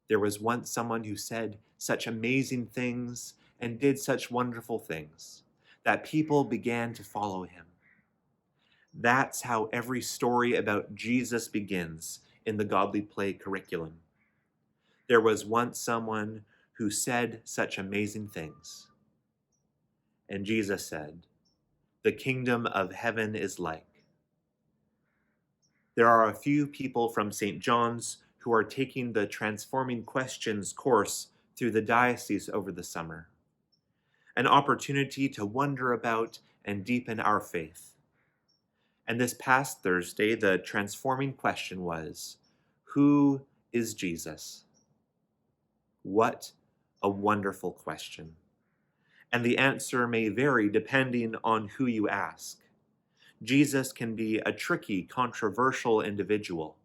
There was once someone who said such amazing things and did such wonderful things that people began to follow him. That's how every story about Jesus begins in the Godly Play curriculum. There was once someone who said such amazing things. And Jesus said, "The kingdom of heaven is like." There are a few people from St. John's who are taking the Transforming Questions course through the diocese over the summer, an opportunity to wonder about and deepen our faith. And this past Thursday, the transforming question was, who is Jesus? What a wonderful question. And the answer may vary depending on who you ask. Jesus can be a tricky, controversial individual.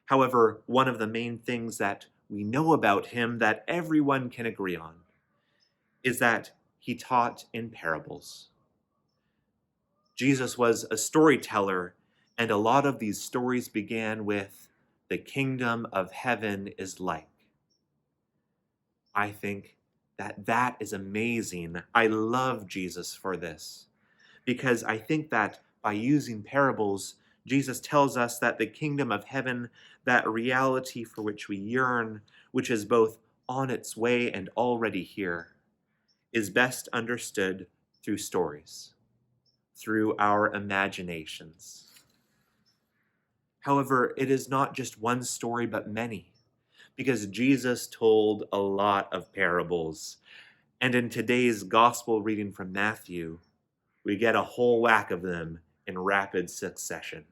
However, one of the main things that we know about him that everyone can agree on is that he taught in parables. Jesus was a storyteller, and a lot of these stories began with, "The kingdom of heaven is like." I think that is amazing. I love Jesus for this, because I think that by using parables, Jesus tells us that the kingdom of heaven, that reality for which we yearn, which is both on its way and already here, is best understood through stories, through our imaginations. However, it is not just one story, but many, because Jesus told a lot of parables. And in today's gospel reading from Matthew, we get a whole whack of them in rapid succession.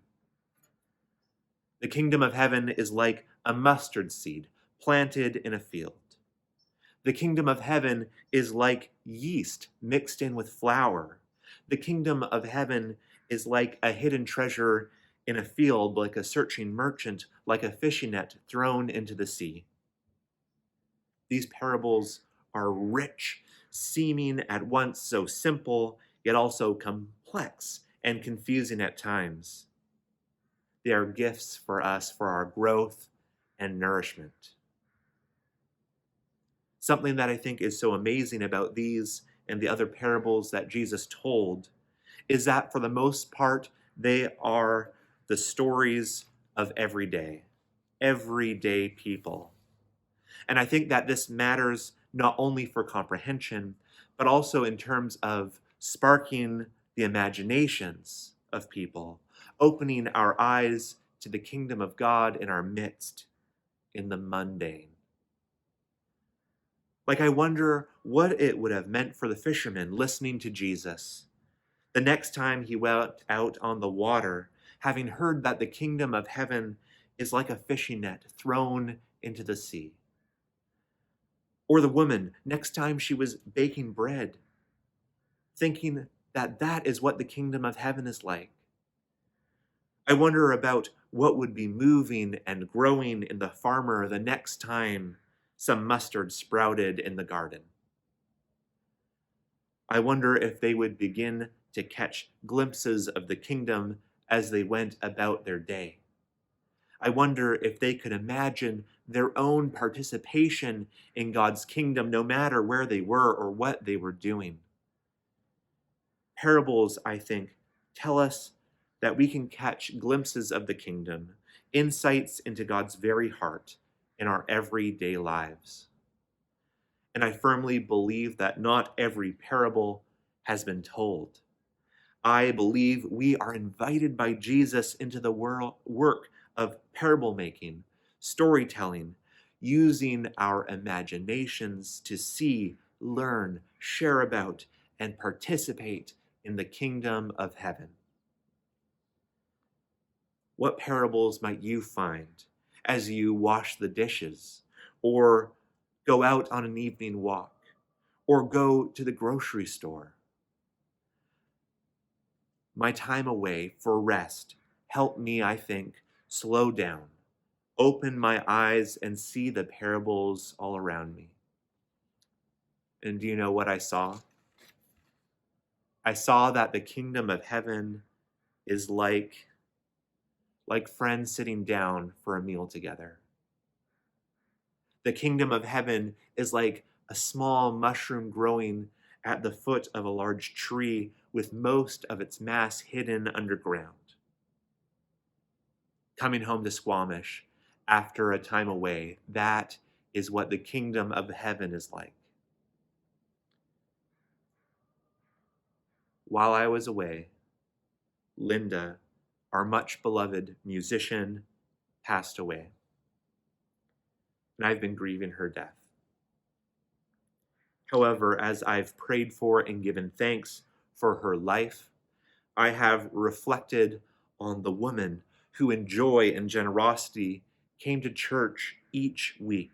The kingdom of heaven is like a mustard seed planted in a field. The kingdom of heaven is like yeast mixed in with flour. The kingdom of heaven is like a hidden treasure in a field, like a searching merchant, like a fishing net thrown into the sea. These parables are rich, seeming at once so simple, yet also complex and confusing at times. They are gifts for us for our growth and nourishment. Something that I think is so amazing about these and the other parables that Jesus told is that for the most part, they are the stories of everyday people. And I think that this matters not only for comprehension, but also in terms of sparking the imaginations of people, opening our eyes to the kingdom of God in our midst, in the mundane. Like, I wonder what it would have meant for the fishermen listening to Jesus the next time he went out on the water, having heard that the kingdom of heaven is like a fishing net thrown into the sea. Or the woman, next time she was baking bread, thinking that that is what the kingdom of heaven is like. I wonder about what would be moving and growing in the farmer the next time some mustard sprouted in the garden. I wonder if they would begin to catch glimpses of the kingdom as they went about their day. I wonder if they could imagine their own participation in God's kingdom, no matter where they were or what they were doing. Parables, I think, tell us that we can catch glimpses of the kingdom, insights into God's very heart in our everyday lives. And I firmly believe that not every parable has been told. I believe we are invited by Jesus into the work of parable making, storytelling, using our imaginations to see, learn, share about, and participate in the kingdom of heaven. What parables might you find as you wash the dishes, or go out on an evening walk, or go to the grocery store? My time away for rest helped me, I think, slow down, open my eyes, and see the parables all around me. And do you know what I saw? I saw that the kingdom of heaven is like friends sitting down for a meal together. The kingdom of heaven is like a small mushroom growing at the foot of a large tree with most of its mass hidden underground. Coming home to Squamish after a time away, that is what the kingdom of heaven is like. While I was away, Linda, our much beloved musician, passed away, and I've been grieving her death. However, as I've prayed for and given thanks for her life, I have reflected on the woman who in joy and generosity came to church each week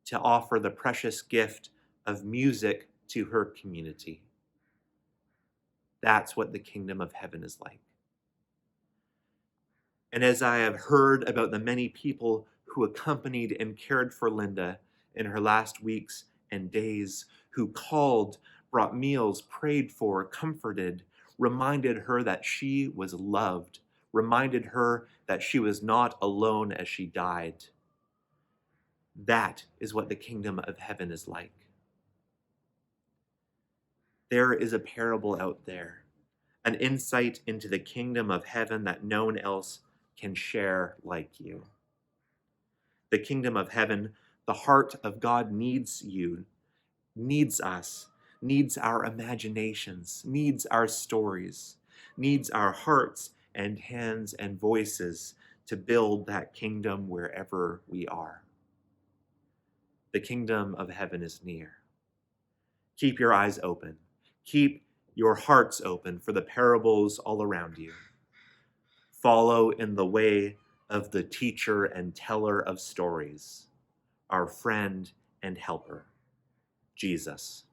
to offer the precious gift of music to her community. That's what the kingdom of heaven is like. And as I have heard about the many people who accompanied and cared for Linda in her last weeks and days, who called, brought meals, prayed for, comforted, reminded her that she was loved, reminded her that she was not alone as she died. That is what the kingdom of heaven is like. There is a parable out there, an insight into the kingdom of heaven that no one else can share like you. The kingdom of heaven, the heart of God needs you, needs us, needs our imaginations, needs our stories, needs our hearts and hands and voices to build that kingdom wherever we are. The kingdom of heaven is near. Keep your eyes open. Keep your hearts open for the parables all around you. Follow in the way of the teacher and teller of stories, our friend and helper, Jesus.